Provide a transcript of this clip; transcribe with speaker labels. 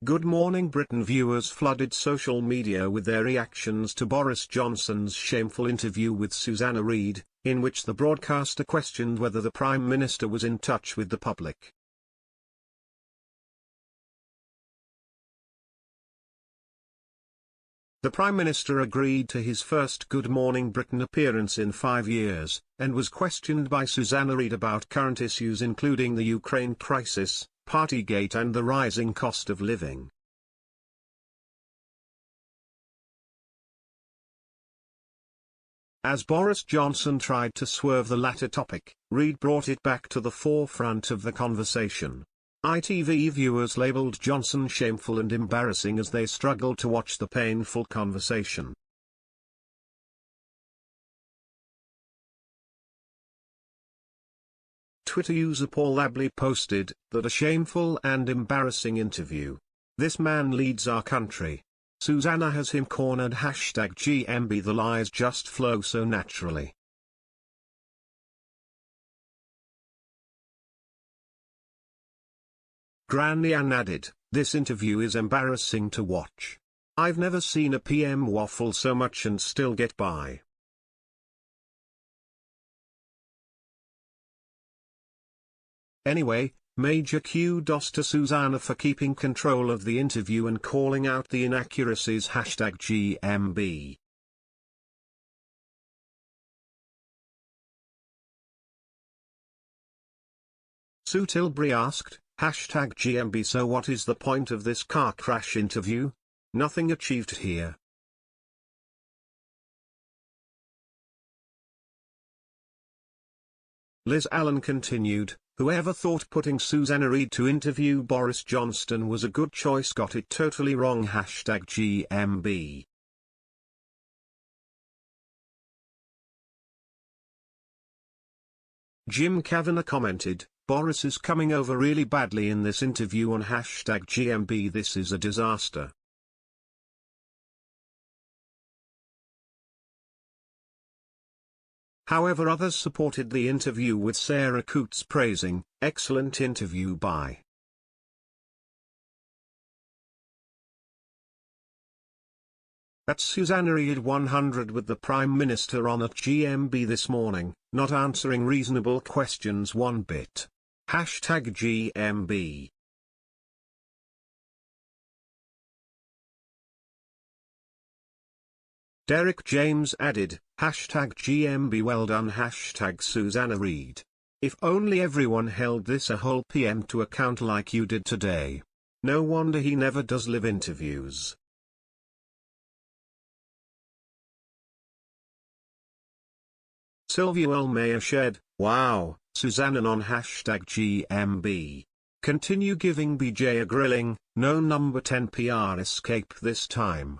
Speaker 1: Good Morning Britain viewers flooded social media with their reactions to Boris Johnson's shameful interview with Susanna Reid, in which the broadcaster questioned whether the Prime Minister was in touch with the public. The Prime Minister agreed to his first Good Morning Britain appearance in 5 years, and was questioned by Susanna Reid about current issues including the Ukraine crisis, Partygate and the rising cost of living. As Boris Johnson tried to swerve the latter topic, Reid brought it back to the forefront of the conversation. ITV viewers labelled Johnson shameful and embarrassing as they struggled to watch the painful conversation. Twitter user Paul Abley posted that a shameful and embarrassing interview. This man leads our country. Susanna has him cornered. #GMB. The lies just flow so naturally. Granny Ann added, "This interview is embarrassing to watch. I've never seen a PM waffle so much and still get by." Anyway, major kudos to Susanna for keeping control of the interview and calling out the inaccuracies. #GMB. Sue Tilbury asked, #GMB. So what is the point of this car crash interview? Nothing achieved here. Liz Allen continued, "Whoever thought putting Susanna Reid to interview Boris Johnson was a good choice got it totally wrong. #GMB. Jim Kavanagh commented, "Boris is coming over really badly in this interview on #GMB. This is a disaster." However, others supported the interview with Sarah Coates praising, "Excellent interview by." At Susanna Reid 100 with the Prime Minister on at GMB this morning, not answering reasonable questions one bit. #GMB. Derek James added, #GMB. Well done. #Susanna Reid. If only everyone held this a whole PM to account like you did today. No wonder he never does live interviews. Sylvia Elmaya shared, "Wow, Susanna on #GMB. Continue giving BJ a grilling, no number 10 PR escape this time."